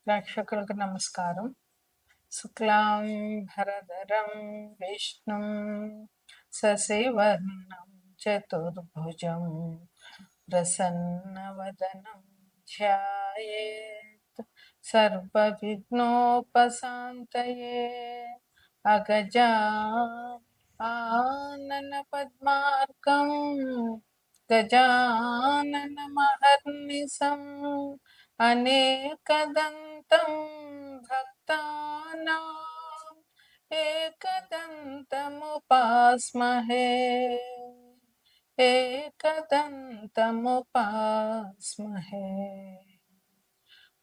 ప్రేక్షకులకు నమస్కారం. శుక్లాం భరధరం విష్ణుం శశివర్ణం చతుర్భుజం ప్రసన్నవదనం ధ్యాయేత్ సర్వవిఘ్నోపశాంతయే. అగజా ఆనన పద్మార్కం గజాననమహర్నిశం అనేకదంతం భక్తానాం ఏకదంతముపాస్మహే. ఏకదంతముపాస్మహే.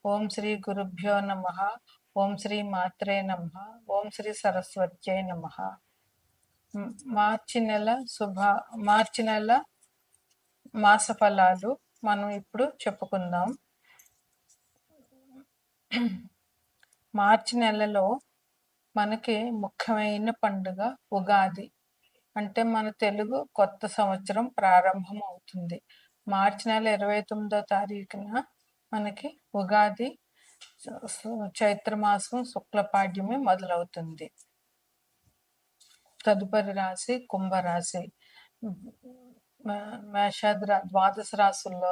ఓం శ్రీ గురుభ్యో నమః. ఓం శ్రీ మాత్రే నమః. ఓం శ్రీ సరస్వత్యై నమః. మార్చి నెల మాస ఫలాలు మనం ఇప్పుడు చెప్పుకుందాం. మార్చి నెలలో మనకి ముఖ్యమైన పండుగ ఉగాది. అంటే మన తెలుగు కొత్త సంవత్సరం ప్రారంభం అవుతుంది. మార్చి నెల 29వ తారీఖున మనకి ఉగాది చైత్రమాసం శుక్లపాడ్యమి మొదలవుతుంది. తదుపరి రాశి కుంభరాశి. మేషాది ద్వాదశ రాశుల్లో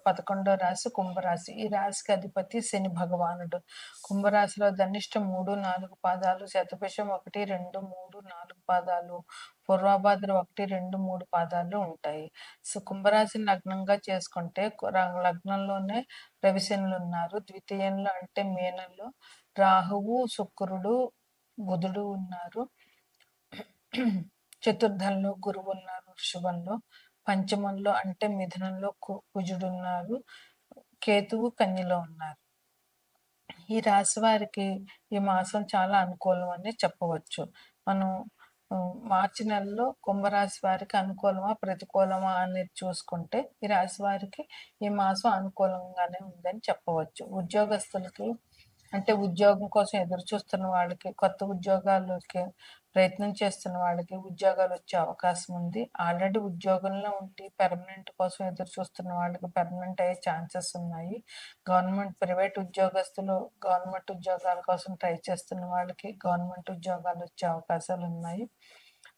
11వ రాశి కుంభరాశి. ఈ రాశికి అధిపతి శని భగవానుడు. కుంభరాశిలో ధనిష్ట 3, 4 పాదాలు, శతభిషం 1, 2, 3, 4 పాదాలు, పూర్వభాద్ర 1, 2, 3 పాదాలు ఉంటాయి. సో కుంభరాశిని లగ్నంగా చేసుకుంటే లగ్నంలోనే రవిశనులు ఉన్నారు. ద్వితీయంలో అంటే మీనంలో రాహువు, శుక్రుడు, బుధుడు ఉన్నారు. చతుర్థంలో గురువు ఉన్నారు. వృషభంలో పంచమంలో అంటే మిథునంలో కుజుడు ఉన్నారు. కేతువు కన్యలో ఉన్నారు. ఈ రాశి వారికి ఈ మాసం చాలా అనుకూలం అని చెప్పవచ్చు. మనం మార్చి నెలలో కుంభరాశి వారికి అనుకూలమా ప్రతికూలమా అనేది చూసుకుంటే ఈ రాశి వారికి ఈ మాసం అనుకూలంగానే ఉందని చెప్పవచ్చు. ఉద్యోగస్తులకి అంటే ఉద్యోగం కోసం ఎదురు చూస్తున్న వాళ్ళకి, కొత్త ఉద్యోగాలకి ప్రయత్నం చేస్తున్న వాళ్ళకి ఉద్యోగాలు వచ్చే అవకాశం ఉంది. ఆల్రెడీ ఉద్యోగంలో ఉండి పెర్మనెంట్ కోసం ఎదురు చూస్తున్న వాళ్ళకి పెర్మనెంట్ అయ్యే ఛాన్సెస్ ఉన్నాయి. ప్రైవేట్ ఉద్యోగస్తులు గవర్నమెంట్ ఉద్యోగాల కోసం ట్రై చేస్తున్న వాళ్ళకి గవర్నమెంట్ ఉద్యోగాలు వచ్చే అవకాశాలు ఉన్నాయి.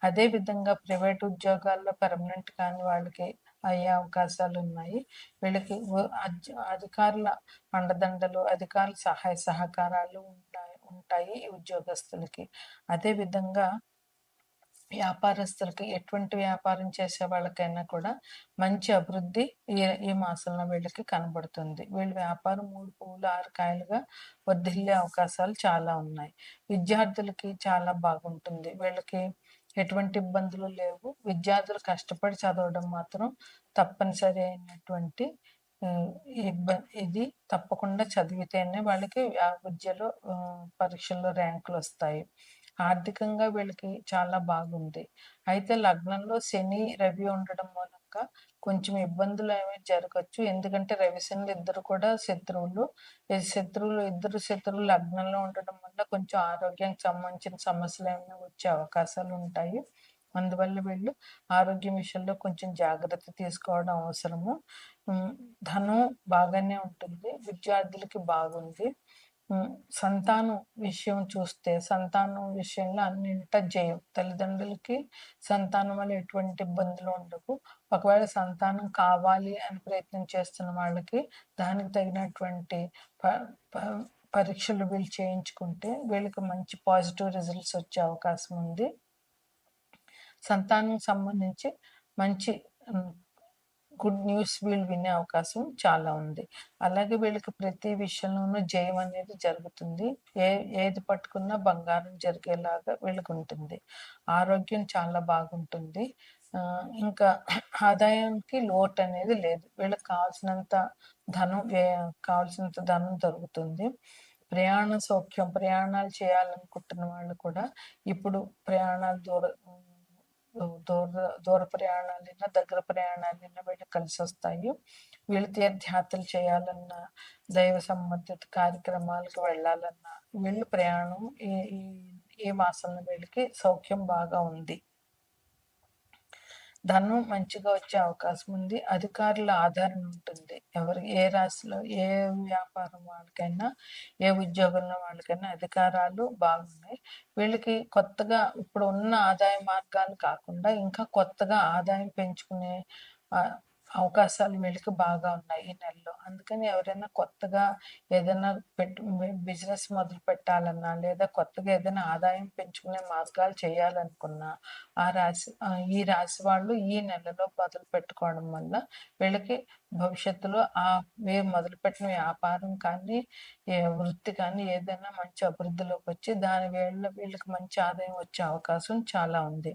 అదేవిధంగా ప్రైవేట్ ఉద్యోగాల్లో పెర్మనెంట్ కాని వాళ్ళకి అయ్యే అవకాశాలు ఉన్నాయి. వీళ్ళకి అధికారుల అండదండలు, అధికారుల సహాయ సహకారాలు ఉంటాయి ఈ ఉద్యోగస్తులకి. అదేవిధంగా వ్యాపారస్తులకి, ఎటువంటి వ్యాపారం చేసే వాళ్ళకైనా కూడా మంచి అభివృద్ధి ఈ మాసంలో వీళ్ళకి కనబడుతుంది. వీళ్ళ వ్యాపారం 3 పువ్వులు 6 కాయలుగా వర్ధిల్లే అవకాశాలు చాలా ఉన్నాయి. విద్యార్థులకి చాలా బాగుంటుంది. వీళ్ళకి ఎటువంటి ఇబ్బందులు లేవు. విద్యార్థులు కష్టపడి చదవడం మాత్రం తప్పనిసరి అయినటువంటి ఇది తప్పకుండా చదివితేనే వాళ్ళకి విద్యలో పరీక్షల్లో ర్యాంకులు వస్తాయి. ఆర్థికంగా వీళ్ళకి చాలా బాగుంది. అయితే లగ్నంలో శని, రవి ఉండడం మూలంగా కొంచెం ఇబ్బందులు ఏమి జరగచ్చు. ఎందుకంటే రవి శనులు ఇద్దరు కూడా శత్రువులు. ఇద్దరు శత్రువులు లగ్నంలో ఉండడం వల్ల కొంచెం ఆరోగ్యానికి సంబంధించిన సమస్యలు ఏమైనా వచ్చే అవకాశాలు ఉంటాయి. అందువల్ల వీళ్ళు ఆరోగ్యం విషయంలో కొంచెం జాగ్రత్త తీసుకోవడం అవసరము. ధనం బాగానే ఉంటుంది. విద్యార్థులకి బాగుంది. సంతానం విషయం చూస్తే సంతానం విషయంలో అన్నింటా జయం. తల్లిదండ్రులకి సంతానం వల్ల ఎటువంటి ఇబ్బందులు ఉండవు. ఒకవేళ సంతానం కావాలి అని ప్రయత్నం చేస్తున్న వాళ్ళకి దానికి తగినటువంటి పరీక్షలు వీళ్ళు చేయించుకుంటే వీళ్ళకి మంచి పాజిటివ్ రిజల్ట్స్ వచ్చే అవకాశం ఉంది. సంతానం సంబంధించి మంచి గుడ్ న్యూస్ వీళ్ళు వినే అవకాశం చాలా ఉంది. అలాగే వీళ్ళకి ప్రతి విషయంలోనూ జయం అనేది జరుగుతుంది. ఏది పట్టుకున్నా బంగారం జరిగేలాగా వీళ్ళకి ఉంటుంది. ఆరోగ్యం చాలా బాగుంటుంది. ఇంకా ఆదాయానికి లోటు అనేది లేదు. వీళ్ళకి కావాల్సినంత ధనం దొరుకుతుంది. ప్రయాణ సౌఖ్యం, ప్రయాణాలు చేయాలనుకుంటున్న వాళ్ళు కూడా ఇప్పుడు ప్రయాణాలు దూర ప్రయాణాలైనా దగ్గర ప్రయాణాలైనా వీళ్ళకి కలిసి వస్తాయి. వీళ్ళు తీర్థయాత్రలు చేయాలన్నా, దైవ సంబంధిత కార్యక్రమాలకు వెళ్ళాలన్నా వీళ్ళు ప్రయాణం ఈ మాసంలో వీళ్ళకి సౌఖ్యం బాగా ఉంది. ధనం మంచిగా వచ్చే అవకాశం ఉంది. అధికారుల ఆదరణ ఉంటుంది. ఏ రాశిలో ఏ వ్యాపారం వాళ్ళకైనా, ఏ ఉద్యోగంలో వాళ్ళకైనా అధికారాలు బాగున్నాయి. వీళ్ళకి కొత్తగా ఇప్పుడు ఉన్న ఆదాయ మార్గాలు కాకుండా ఇంకా కొత్తగా ఆదాయం పెంచుకునే ఆహ్, అవకాశాలు వీళ్ళకి బాగా ఉన్నాయి ఈ నెలలో. అందుకని ఎవరైనా కొత్తగా ఏదైనా బిజినెస్ మొదలు పెట్టాలన్నా, లేదా కొత్తగా ఏదైనా ఆదాయం పెంచుకునే మార్గాలు చేయాలనుకున్నా, ఈ రాశి వాళ్ళు ఈ నెలలో మొదలు పెట్టుకోవడం వల్ల వీళ్ళకి భవిష్యత్తులో వీరు మొదలుపెట్టిన వ్యాపారం కానీ, వృత్తి కానీ ఏదైనా మంచి అభివృద్ధిలోకి వచ్చి దాని వీళ్ళకి మంచి ఆదాయం వచ్చే అవకాశం చాలా ఉంది.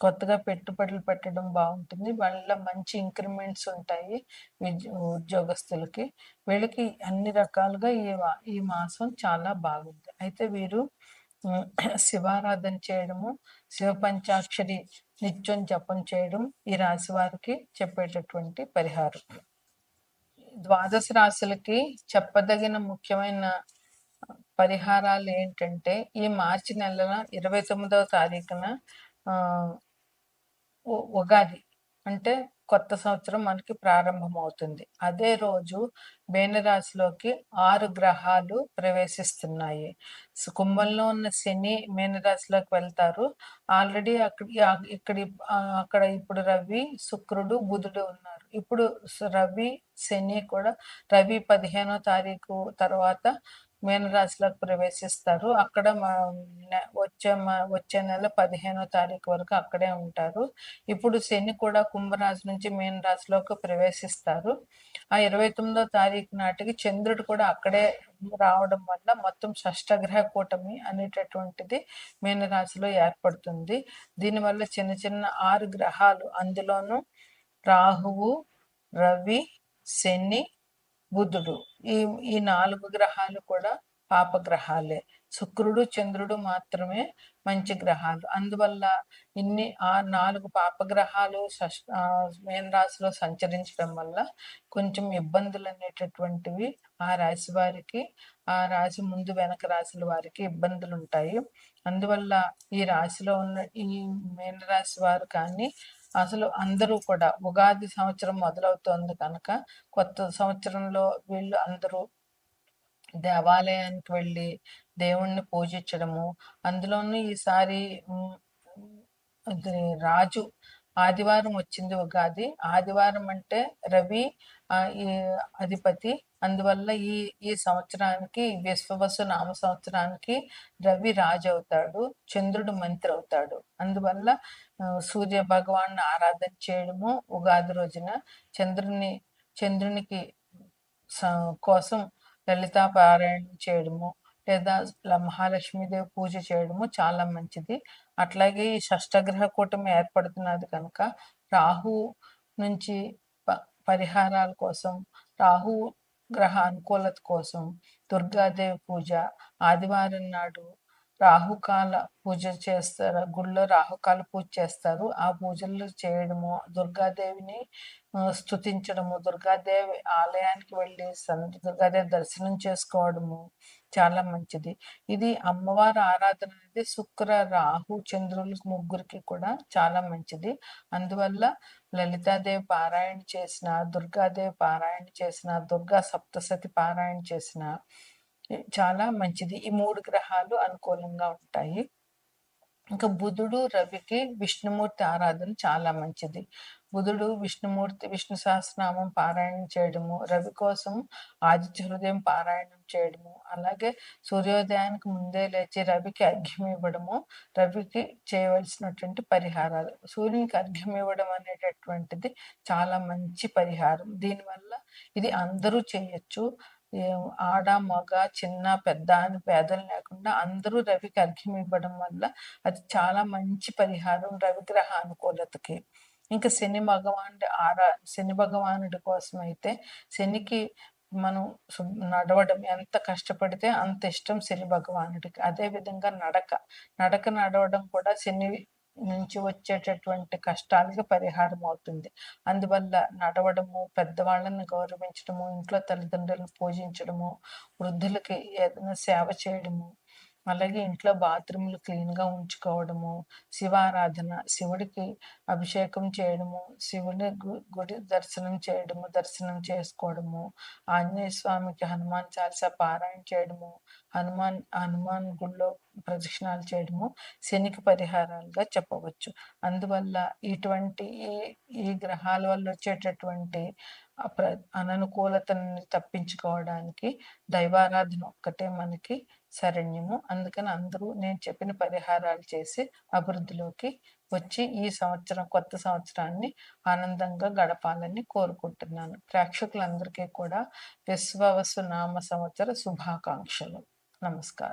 కొత్తగా పెట్టుబడులు పెట్టడం బాగుంటుంది. వాళ్ళ మంచి ఇంక్రిమెంట్స్ ఉంటాయి ఉద్యోగస్తులకి. వీళ్ళకి అన్ని రకాలుగా ఈ మాసం చాలా బాగుంది. అయితే వీరు శివారాధన చేయడము, శివ పంచాక్షరి నిత్యం జపం చేయడం ఈ రాశి వారికి చెప్పేటటువంటి పరిహారం. ద్వాదశ రాశులకి చెప్పదగిన ముఖ్యమైన పరిహారాలు ఏంటంటే, ఈ మార్చి నెల 29వ తారీఖున ఉగాది అంటే కొత్త సంవత్సరం మనకి ప్రారంభమవుతుంది. అదే రోజు మీనరాశిలోకి 6 గ్రహాలు ప్రవేశిస్తున్నాయి. కుంభంలో ఉన్న శని మీనరాశిలోకి వెళ్తారు. ఆల్రెడీ అక్కడ ఇప్పుడు రవి, శుక్రుడు, బుధుడు ఉన్నారు. ఇప్పుడు రవి, శని కూడా రవి 15వ తారీఖు తర్వాత మీనరాశిలోకి ప్రవేశిస్తారు. అక్కడ వచ్చే నెల 15వ తారీఖు వరకు అక్కడే ఉంటారు. ఇప్పుడు శని కూడా కుంభరాశి నుంచి మీన రాశిలోకి ప్రవేశిస్తారు. ఆ 29వ తారీఖు నాటికి చంద్రుడు కూడా అక్కడే రావడం వల్ల మొత్తం షష్టగ్రహ కూటమి అనేటటువంటిది మీనరాశిలో ఏర్పడుతుంది. దీనివల్ల చిన్న చిన్న 6 గ్రహాలు, అందులోనూ రాహువు, రవి, శని, బుధుడు, ఈ 4 గ్రహాలు కూడా పాపగ్రహాలే. శుక్రుడు, చంద్రుడు మాత్రమే మంచి గ్రహాలు. అందువల్ల ఆ 4 పాపగ్రహాలు మీన రాశిలో సంచరించడం వల్ల కొంచెం ఇబ్బందులు అనేటటువంటివి ఆ రాశి వారికి, ఆ రాశి ముందు వెనక రాశుల వారికి ఇబ్బందులు ఉంటాయి. అందువల్ల ఈ రాశిలో ఉన్న ఈ మీన రాశి వారు కానీ, అసలు అందరూ కూడా ఉగాది సంవత్సరం మొదలవుతోంది కనుక కొత్త సంవత్సరంలో వీళ్ళు అందరూ దేవాలయానికి వెళ్ళి దేవుణ్ణి పూజించడము, అందులోనూ ఈసారి రాజు ఆదివారం వచ్చింది ఉగాది. ఆదివారం అంటే రవి ఈ అధిపతి. అందువల్ల ఈ సంవత్సరానికి విశ్వవసు నామ సంవత్సరానికి రవి రాజు అవుతాడు, చంద్రుడు మంత్రి అవుతాడు. అందువల్ల సూర్య భగవాన్ని ఆరాధన చేయడము ఉగాది రోజున, చంద్రునికి కోసం లలితా పారాయణం చేయడము, లేదా మహాలక్ష్మీదేవి పూజ చేయడము చాలా మంచిది. అట్లాగే ఈ షష్టగ్రహ కూటమి ఏర్పడుతున్నది కనుక రాహు నుంచి పరిహారాల కోసం, రాహు గ్రహ అనుకూలత కోసం దుర్గాదేవి పూజ ఆదివారం నాడు రాహుకాల పూజ చేస్తారు. గుళ్ళో రాహుకాల పూజ చేస్తారు. ఆ పూజలు చేయడము, దుర్గాదేవిని స్తుతించడము, దుర్గాదేవి ఆలయానికి వెళ్ళి దుర్గాదేవి దర్శనం చేసుకోవడము చాలా మంచిది. ఇది అమ్మవారి ఆరాధన అనేది శుక్ర, రాహు, చంద్రులకు ముగ్గురికి కూడా చాలా మంచిది. అందువల్ల లలితాదేవి పారాయణ చేసిన, దుర్గాదేవి పారాయణ చేసిన, దుర్గా సప్తశతి పారాయణ చేసిన చాలా మంచిది. ఈ 3 గ్రహాలు అనుకూలంగా ఉంటాయి. ఇంకా బుధుడు, రవికి విష్ణుమూర్తి ఆరాధన చాలా మంచిది. బుధుడు విష్ణు సహస్రనామం పారాయణం చేయడము, రవి కోసం ఆదిత్య హృదయం పారాయణం చేయడము, అలాగే సూర్యోదయానికి ముందే లేచి రవికి అర్ఘ్యం ఇవ్వడము, రవికి చేయవలసినటువంటి పరిహారాలు. సూర్యునికి అర్ఘ్యం ఇవ్వడం అనేటటువంటిది చాలా మంచి పరిహారం. దీనివల్ల ఇది అందరూ చేయొచ్చు. ఆడ, మగ, చిన్న, పెద్ద అని భేదం లేకుండా అందరూ రవికి అర్ఘ్యం ఇవ్వడం వల్ల అది చాలా మంచి పరిహారం రవిగ్రహ అనుకూలతకి. ఇంకా శని భగవానుడి కోసం అయితే, శనికి మనం నడవడం ఎంత కష్టపడితే అంత ఇష్టం శని భగవానుడికి. అదే విధంగా నడక నడవడం కూడా శని నుంచి వచ్చేటటువంటి కష్టాలకి పరిహారం అవుతుంది. అందువల్ల నడవడము, పెద్దవాళ్ళని గౌరవించడము, ఇంట్లో తల్లిదండ్రులను పూజించడము, వృద్ధులకి ఏదైనా సేవ చేయడము, అలాగే ఇంట్లో బాత్రూమ్‌లు క్లీన్‌గా ఉంచుకోవడము, శివారాధన, శివుడికి అభిషేకం చేయడము, శివుని గుడి దర్శనం చేయడము, దర్శనం చేసుకోవడము, ఆంజనేయ స్వామికి హనుమాన్ చాలీసా పారాయణ చేయడము, హనుమాన్ గుడిలో ప్రదక్షిణాలు చేయడము శనికి పరిహారాలుగా చెప్పవచ్చు. అందువల్ల ఇటువంటి ఈ ఈ గ్రహాల వల్ల వచ్చేటటువంటి అననుకూలతని తప్పించుకోవడానికి దైవారాధన ఒక్కటే మనకి శరణ్యము. అందుకని అందరూ నేను చెప్పిన పరిహారాలు చేసి అభివృద్ధిలోకి వచ్చి ఈ సంవత్సరం కొత్త సంవత్సరాన్ని ఆనందంగా గడపాలని కోరుకుంటున్నాను. ప్రేక్షకులందరికీ కూడా విశ్వావసు నామ సంవత్సర శుభాకాంక్షలు. నమస్కారం.